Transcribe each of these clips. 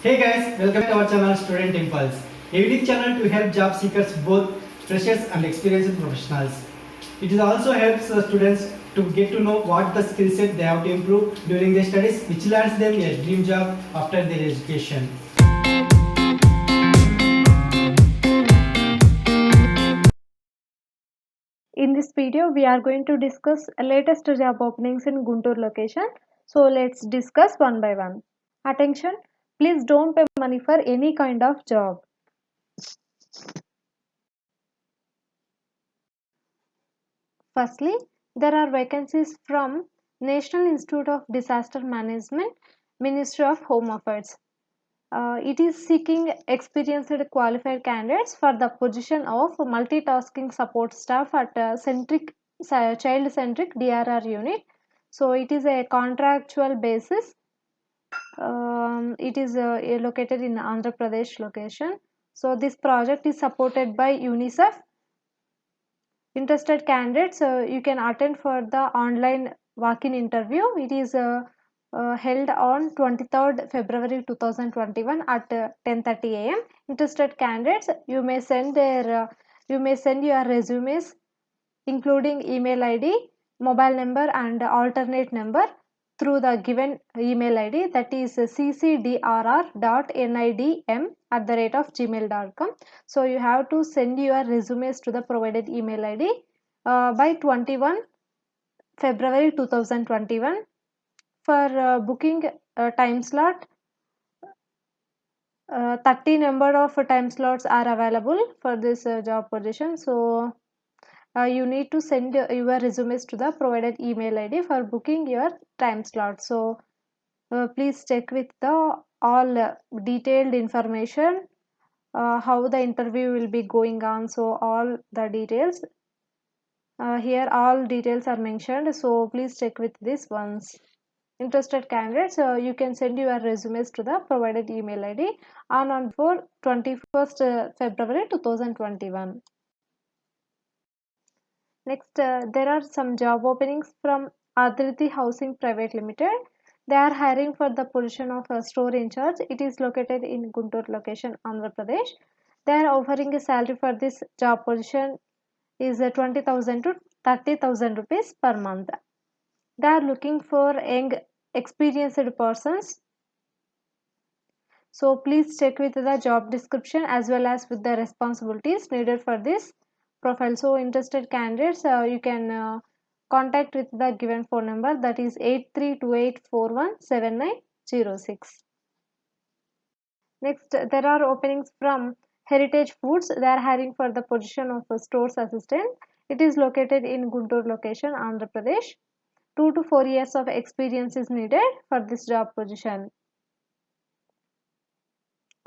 Hey guys, welcome to our channel Student Impulse, a unique channel to help job seekers, both freshers and experienced professionals. It also helps students to get to know what the skill set they have to improve during their studies, which lands them a dream job after their education. In this video, we are going to discuss latest job openings in Guntur location. So let's discuss one by one. Attention, please don't pay money for any kind of job. Firstly, there are vacancies from National Institute of Disaster Management, Ministry of Home Affairs. It is seeking experienced qualified candidates for the position of multitasking support staff at child-centric DRR unit. So it is a contractual basis. It is located in Andhra Pradesh location. So this project is supported by UNICEF. Interested candidates, you can attend for the online walk-in interview. It is held on 23rd February 2021 at 10:30 a.m. Interested candidates, you may send your resumes including email ID, mobile number and alternate number through the given email ID, that is ccdrr.nidm@gmail.com. So you have to send your resumes to the provided email ID by 21 February 2021. For booking time slot, 30 number of time slots are available for this job position. So you need to send your resumes to the provided email ID for booking your time slot. So please check with the all detailed information, how the interview will be going on. So all the details here, all details are mentioned. So please check with this once. Interested candidates, you can send your resumes to the provided email ID on before 21st February 2021. Next, there are some job openings from Adriti Housing Private Limited. They are hiring for the position of a store in charge. It is located in Guntur location, Andhra Pradesh. They are offering a salary for this job position is 20,000 to 30,000 rupees per month. They are looking for young, experienced persons. So please check with the job description as well as with the responsibilities needed for this profile. So interested candidates, you can contact with the given phone number, that is 8328417906. Next, there are openings from Heritage Foods. They are hiring for the position of a stores assistant. It is located in Guntur location, Andhra Pradesh. 2 to 4 years of experience is needed for this job position.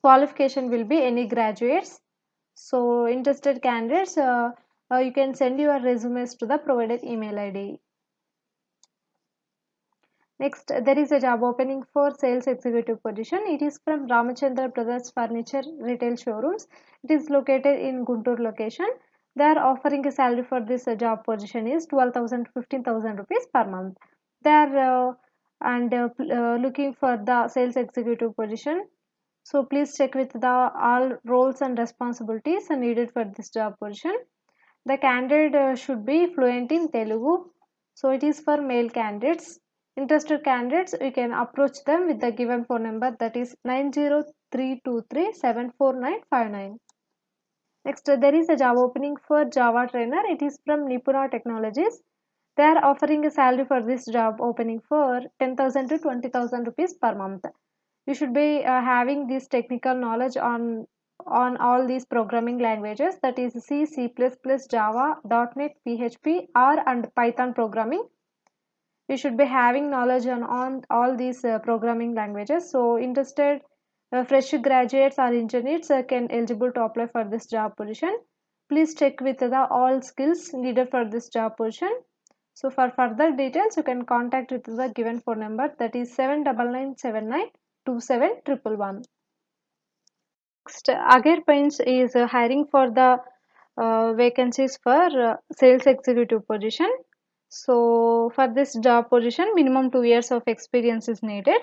Qualification will be any graduates. So interested candidates, you can send your resumes to the provided email ID. Next, there is a job opening for sales executive position. It is from Ramachandra Brothers Furniture Retail Showrooms. It is located in Guntur location. They are offering a salary for this job position is 12,000 to 15,000 rupees per month. They are looking for the sales executive position. So please check with the all roles and responsibilities needed for this job position. The candidate should be fluent in Telugu. So it is for male candidates. Interested candidates, you can approach them with the given phone number, that is 90323749959. Next, there is a job opening for Java trainer. It is from Nipuna Technologies. They are offering a salary for this job opening for 10,000 to 20,000 rupees per month. You should be having this technical knowledge on all these programming languages, that is C, C++, Java, .NET, PHP, R and Python programming. You should be having knowledge on all these programming languages. So interested fresh graduates or engineers can eligible to apply for this job position. Please check with the all skills needed for this job position. So for further details, you can contact with the given phone number, that is 7999792711. Next, Agar Paints is hiring for the vacancies for sales executive position. So for this job position, minimum 2 years of experience is needed.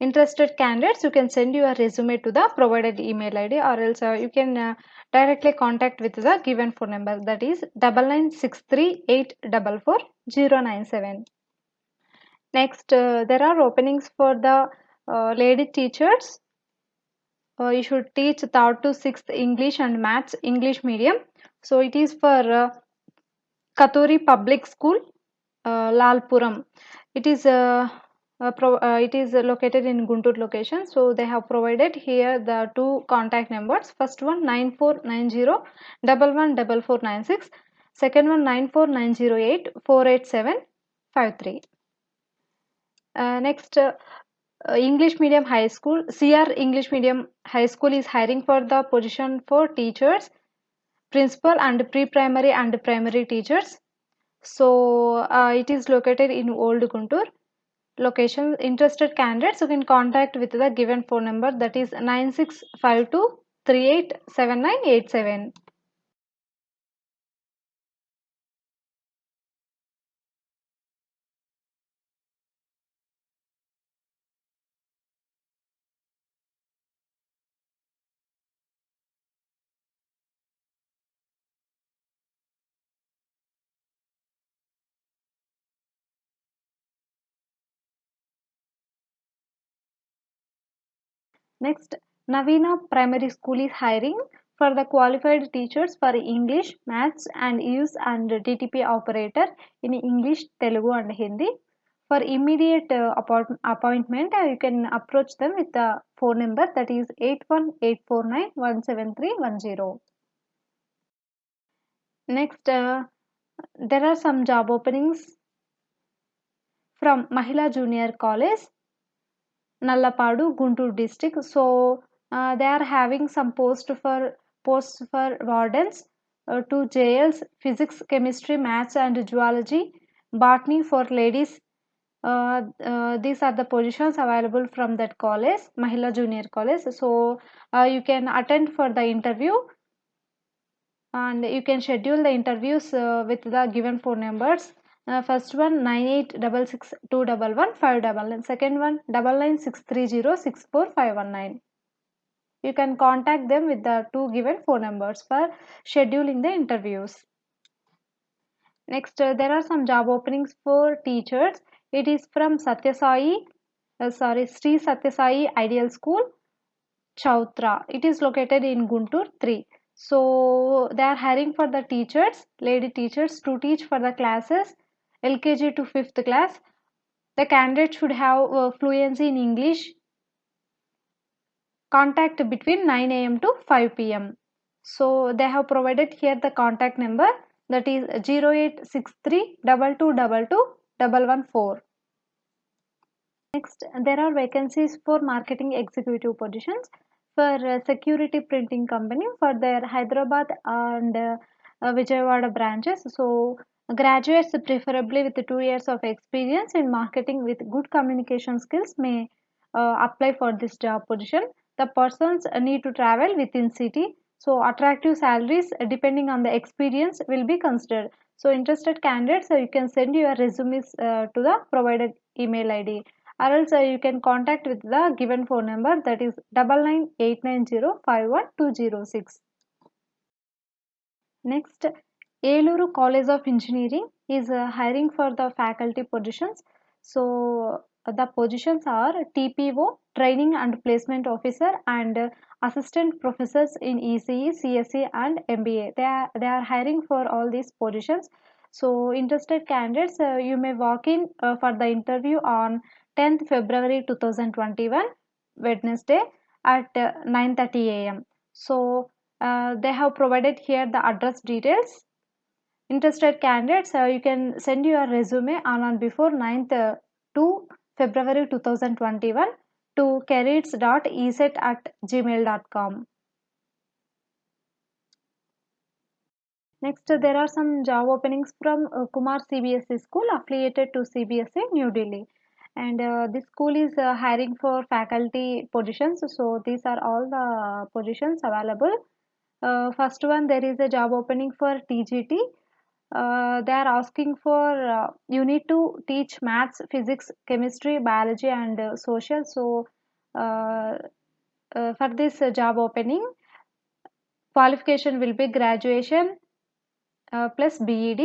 Interested candidates, you can send your resume to the provided email id, or else you can directly contact with the given phone number, that is 9963844097. Next, there are openings for the lady teachers. You should teach 3rd to 6th English and Maths English medium. So it is for Katuri Public School, Lalpuram. It is it is located in Guntur location. So they have provided here the two contact numbers. First one 9490114496. Second one 94908488753. Next, English medium high school. CR English medium high school is hiring for the position for teachers, principal and pre-primary and primary teachers. So it is located in Old Guntur location. Interested candidates, you can contact with the given phone number, that is 9652387987. Next, Navina Primary School is hiring for the qualified teachers for English, Maths and use and DTP operator in English, Telugu and Hindi. For immediate appointment, you can approach them with the phone number, that is 81849173110. Next, there are some job openings from Mahila Junior College, Nallapadu, Guntur district. So they are having some posts for wardens, 2 JLs, physics, chemistry, maths and zoology, botany for ladies. These are the positions available from that college, Mahila Junior College. So you can attend for the interview, and you can schedule the interviews with the given phone numbers. First one 9866211599. Second one 9963064519. You can contact them with the two given phone numbers for scheduling the interviews. Next, there are some job openings for teachers. It is from Sri Satyasai Ideal School, Chautra. It is located in Guntur 3. So they are hiring for the teachers, lady teachers, to teach for the classes LKG to 5th class. The candidate should have fluency in English. Contact between 9 a.m. to 5 p.m. So they have provided here the contact number, that is 086322221114. Next, there are vacancies for marketing executive positions for security printing company for their Hyderabad and Vijayawada branches. So graduates preferably with 2 years of experience in marketing with good communication skills may apply for this job position. The persons need to travel within city. So attractive salaries depending on the experience will be considered. So interested candidates, you can send your resumes to the provided email ID, or else you can contact with the given phone number, that is 9989051206. Next, Eluru College of Engineering is hiring for the faculty positions. So the positions are TPO, Training and Placement Officer, and Assistant Professors in ECE, CSE and MBA. They are hiring for all these positions. So interested candidates, you may walk in for the interview on 10th February 2021, Wednesday at 9:30 a.m. So they have provided here the address details. Interested candidates, you can send your resume on before 9th to February 2021 to carrots.eset@gmail.com. Next, there are some job openings from Kumar CBSE school affiliated to CBSE New Delhi, and this school is hiring for faculty positions. So these are all the positions available. First one, there is a job opening for TGT, They are asking for you need to teach maths, physics, chemistry, biology, and social. So, uh, for this job opening, qualification will be graduation plus BED.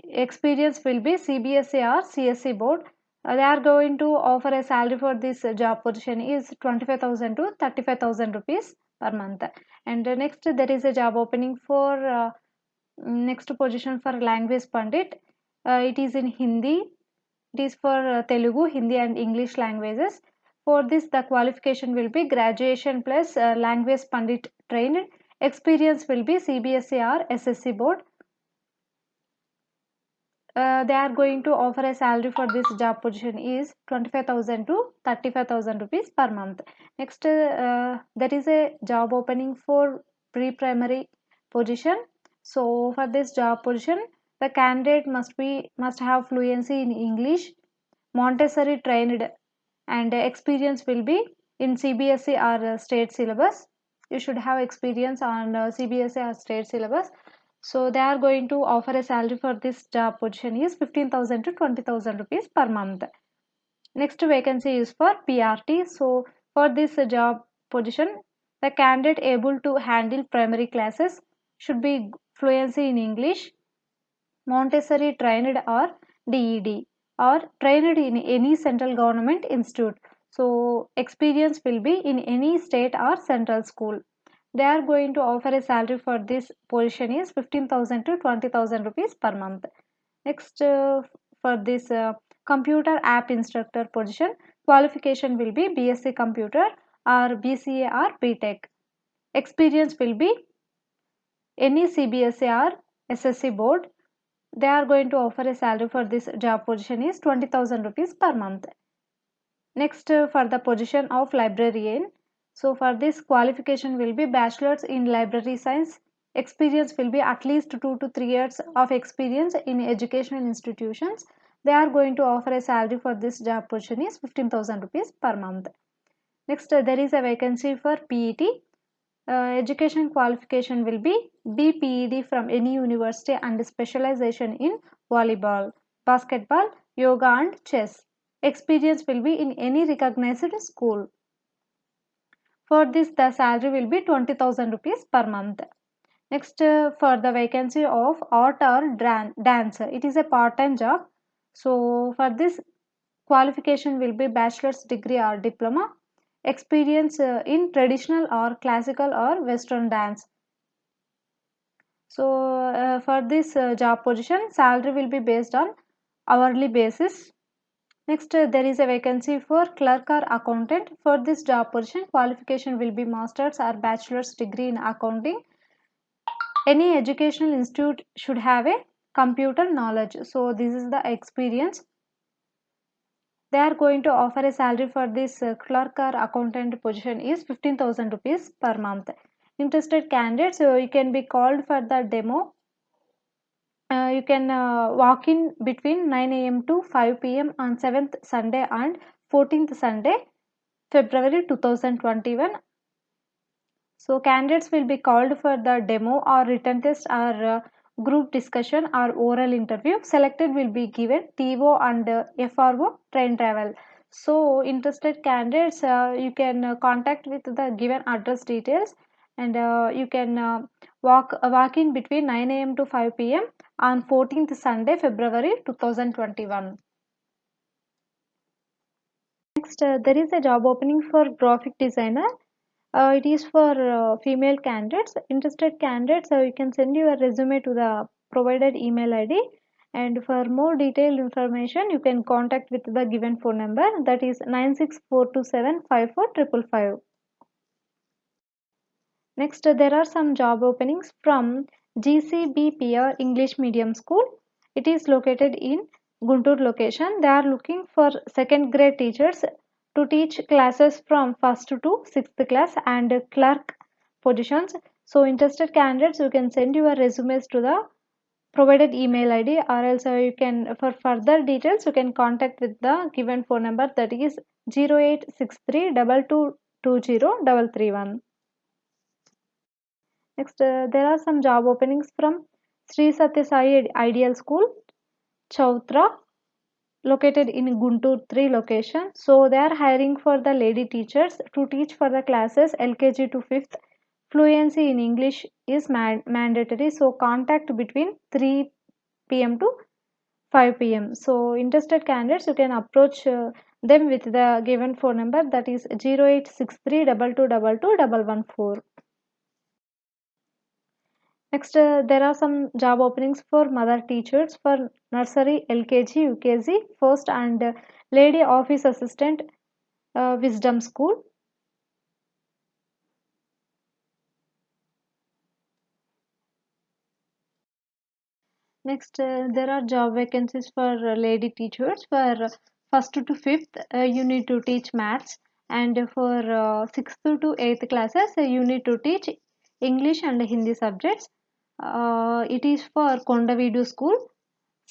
Experience will be CBSE or CSE board. They are going to offer a salary for this job position is 25,000 to 35,000 rupees per month. And next there is a job opening for next position for language pandit. It is in Hindi. It is for Telugu, Hindi, and English languages. For this, the qualification will be graduation plus language pandit trained. Experience will be CBSE or SSC board. They are going to offer a salary for this job position is 25,000 to 35,000 rupees per month. Next, there is a job opening for pre-primary position. So for this job position, the candidate must have fluency in English, Montessori trained, and experience will be in CBSE or state syllabus. You should have experience on CBSE or state syllabus. So they are going to offer a salary for this job position is 15,000 to 20,000 rupees per month. Next vacancy is for PRT. So for this job position, the candidate able to handle primary classes should be fluency in English, Montessori trained or DED, or trained in any central government institute. So experience will be in any state or central school. They are going to offer a salary for this position is 15,000 to 20,000 rupees per month. Next, for this computer app instructor position, qualification will be BSc computer or BCA or BTech. Experience will be any CBSE or SSC board. They are going to offer a salary for this job position is 20,000 rupees per month. Next, for the position of librarian, so for this qualification will be bachelor's in library science. Experience will be at least 2 to 3 years of experience in educational institutions. They are going to offer a salary for this job position is 15,000 rupees per month. Next, there is a vacancy for PET. Education qualification will be BPED from any university and specialization in volleyball, basketball, yoga, and chess. Experience will be in any recognized school. For this, the salary will be 20,000 rupees per month. Next, for the vacancy of art or dance, it is a part-time job. So, for this, qualification will be bachelor's degree or diploma. Experience in traditional or classical or western dance. So for this job position, salary will be based on hourly basis. Next, there is a vacancy for clerk or accountant. For this job position, qualification will be master's or bachelor's degree in accounting. Any educational institute should have a computer knowledge. So this is the experience. They are going to offer a salary for this clerk or accountant position is 15,000 rupees per month. Interested candidates, so you can be called for the demo. You can walk in between 9 a.m. to 5 p.m. on 7th Sunday and 14th Sunday, February 2021. So candidates will be called for the demo or written test or group discussion or oral interview. Selected will be given TO and FRO train travel. So interested candidates, you can contact with the given address details, and you can walk in between 9 a.m. to 5 p.m. on 14th Sunday, February 2021. Next, there is a job opening for graphic designer. It is for female candidates. Interested candidates, you can send your resume to the provided email ID. And for more detailed information, you can contact with the given phone number, that is 964275455. Next, there are some job openings from GCBPR English Medium School. It is located in Guntur location. They are looking for second grade teachers to teach classes from 1st to 6th class and clerk positions. So interested candidates, you can send your resumes to the provided email ID, or else you can, for further details, you can contact with the given phone number, that is 0863 2220331. Next, there are some job openings from Sri Satya Sai Ideal School, Chautra, located in Guntur 3 location. So they are hiring for the lady teachers to teach for the classes LKG to 5th. Fluency in English is mandatory. So contact between 3 p.m. to 5 p.m. So interested candidates, you can approach them with the given phone number, that is 0863 2222 Next, there are some job openings for mother teachers for nursery, LKG, UKG, first and lady office assistant, Wisdom School. Next, there are job vacancies for lady teachers for first to fifth. You need to teach maths, and for sixth to eighth classes, you need to teach English and Hindi subjects. It is for Kondavidu School,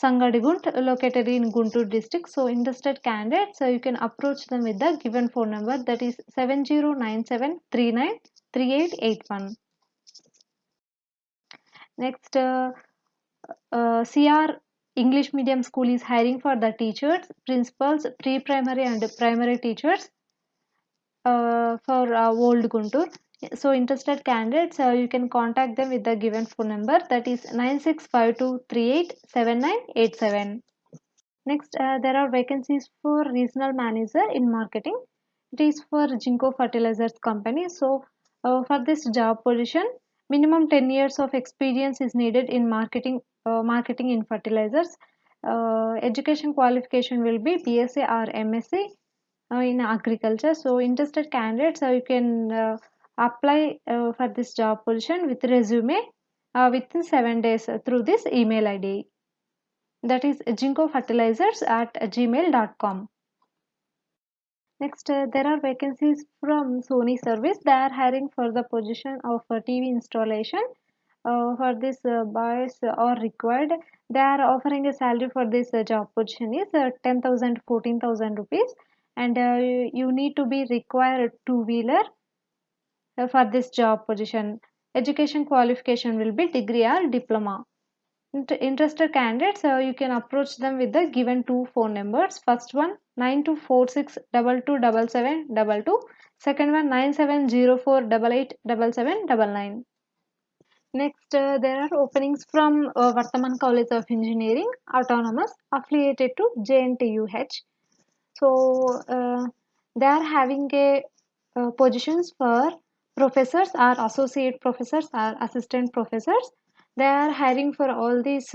Sangadigunt, located in Guntur district. So interested candidates, you can approach them with the given phone number, that is 7097393881. Next, CR English medium school is hiring for the teachers, principals, pre-primary and primary teachers for Old Guntur. So interested candidates, you can contact them with the given phone number, that is 9652387987. Next, there are vacancies for regional manager in marketing. It is for Jinko Fertilizers company. So, for this job position, minimum 10 years of experience is needed in marketing in fertilizers. Education qualification will be BSc or MSc in agriculture. So, interested candidates, you can apply for this job position with resume within 7 days through this email ID, that is jinkofertilizers@gmail.com. Next, there are vacancies from Sony Service. They are hiring for the position of TV installation. For this, boys are required. They are offering a salary for this job position is 10,000 14,000 rupees, and you need to be required two-wheeler for this job position. Education qualification will be degree or diploma. Interested candidates, you can approach them with the given two phone numbers. First one 9246227722. Second one 9704887799. Next, there are openings from Vartaman College of Engineering, Autonomous, affiliated to JNTUH. So they are having a positions for professors or associate professors or assistant professors. They are hiring for all these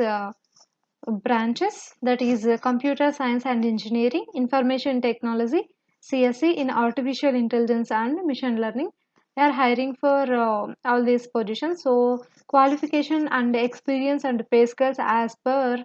branches, that is computer science and engineering, information technology, CSE in artificial intelligence and machine learning. They are hiring for all these positions. So qualification and experience and pay scales as per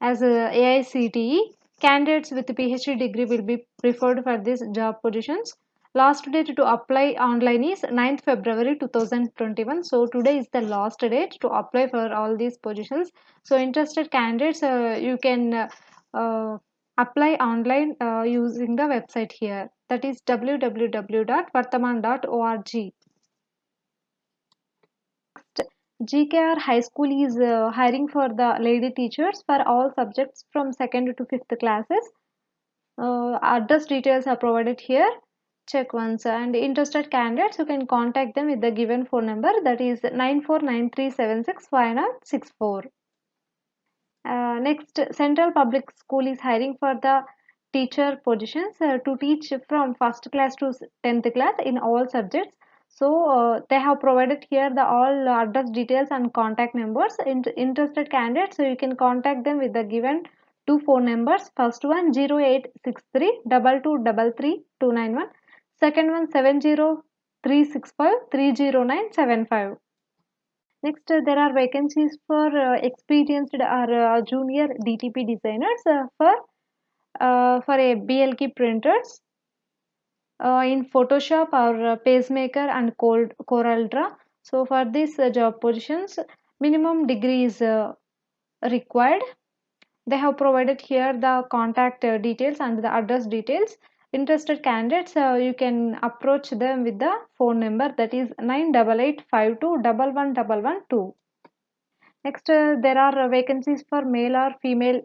as AICTE. Candidates with PhD degree will be preferred for these job positions. Last date to apply online is 9th February 2021. So today is the last date to apply for all these positions. So interested candidates, you can apply online using the website here, that is www.vartaman.org. GKR High School is hiring for the lady teachers for all subjects from 2nd to 5th classes. Address details are provided here. Check once, and interested candidates, you can contact them with the given phone number, that is 9493765964. Next, Central Public School is hiring for the teacher positions to teach from 1st class to 10th class in all subjects. So they have provided here the all address details and contact numbers. Interested candidates, so you can contact them with the given two phone numbers. First one 0863 2233 Second one 70365 Next, there are vacancies for experienced or junior DTP designers for a BLK printers in Photoshop or Pacemaker and CorelDRAW. So for these job positions, minimum degree is required. They have provided here the contact details and the address details. Interested candidates, you can approach them with the phone number, that is 98852111112. Next, there are vacancies for male or female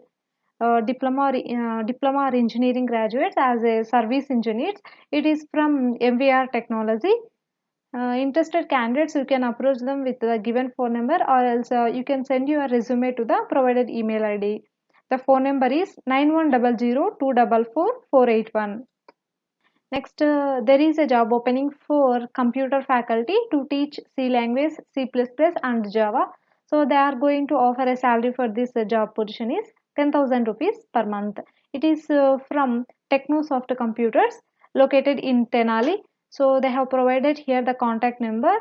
diploma or engineering graduates as a service engineers. It is from MVR Technology. Interested candidates, you can approach them with the given phone number, or else you can send your resume to the provided email ID. The phone number is 9100244481. Next, there is a job opening for computer faculty to teach C language, C++, and Java. So they are going to offer a salary for this job position is 10,000 rupees per month. It is from Technosoft Computers located in Tenali. So they have provided here the contact number,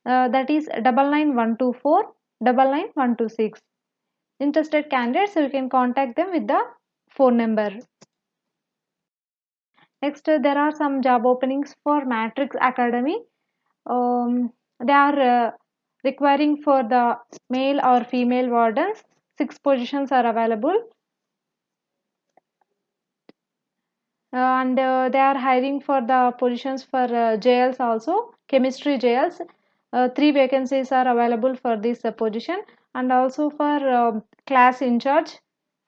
that is 99124 99126. Interested candidates, you can contact them with the phone number. Next, there are some job openings for Matrix Academy. They are requiring for the male or female wardens. 6 positions are available, and they are hiring for the positions for JLs also, chemistry JLs. 3 vacancies are available for this position, and also for class in charge.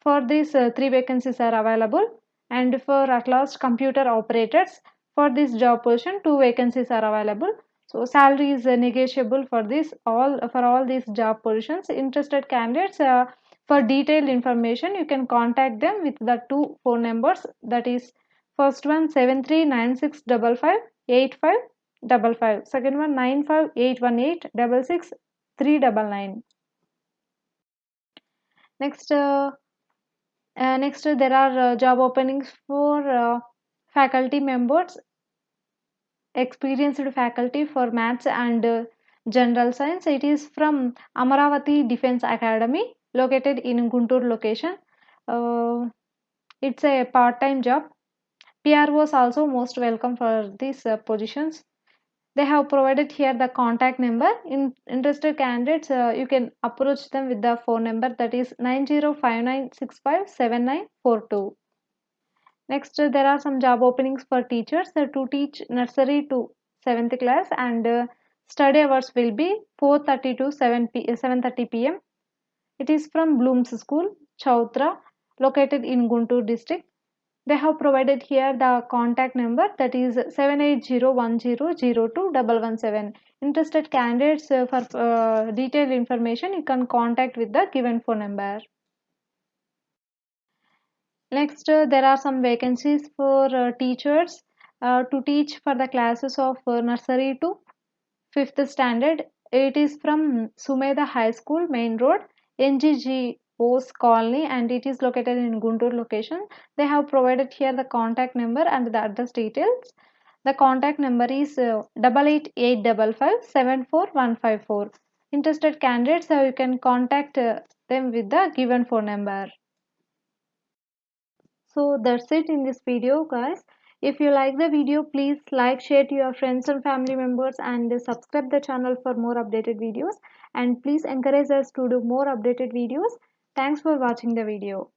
For these 3 vacancies are available, and for at last computer operators, for this job position 2 vacancies are available. So salary is negotiable for all these job positions. Interested candidates, for detailed information you can contact them with the 2 phone numbers, that is first one 7396558555, second one 95818666399. Next, next there are job openings for faculty members, experienced faculty for maths and general science. It is from Amaravati Defense Academy located in Guntur location. It's a part-time job. PROs also most welcome for these positions. They have provided here the contact number. Interested candidates, you can approach them with the phone number, that is 9059657942. Next, there are some job openings for teachers to teach nursery to 7th class, and study hours will be 4:30 to 7:30 p.m. It is from Bloom's School, Chautra, located in Guntur district. They have provided here the contact number, that is 7801002117. Interested candidates, for detailed information you can contact with the given phone number. Next, there are some vacancies for teachers to teach for the classes of nursery to 5th standard. It is from Sumeda High School, Main Road, NGG Post Colony, and it is located in Guntur location. They have provided here the contact number and the address details. The contact number is 8885574154. Interested candidates, you can contact them with the given phone number. So that's it in this video, guys. If you like the video, please like, share to your friends and family members, and subscribe the channel for more updated videos, and please encourage us to do more updated videos. Thanks for watching the video.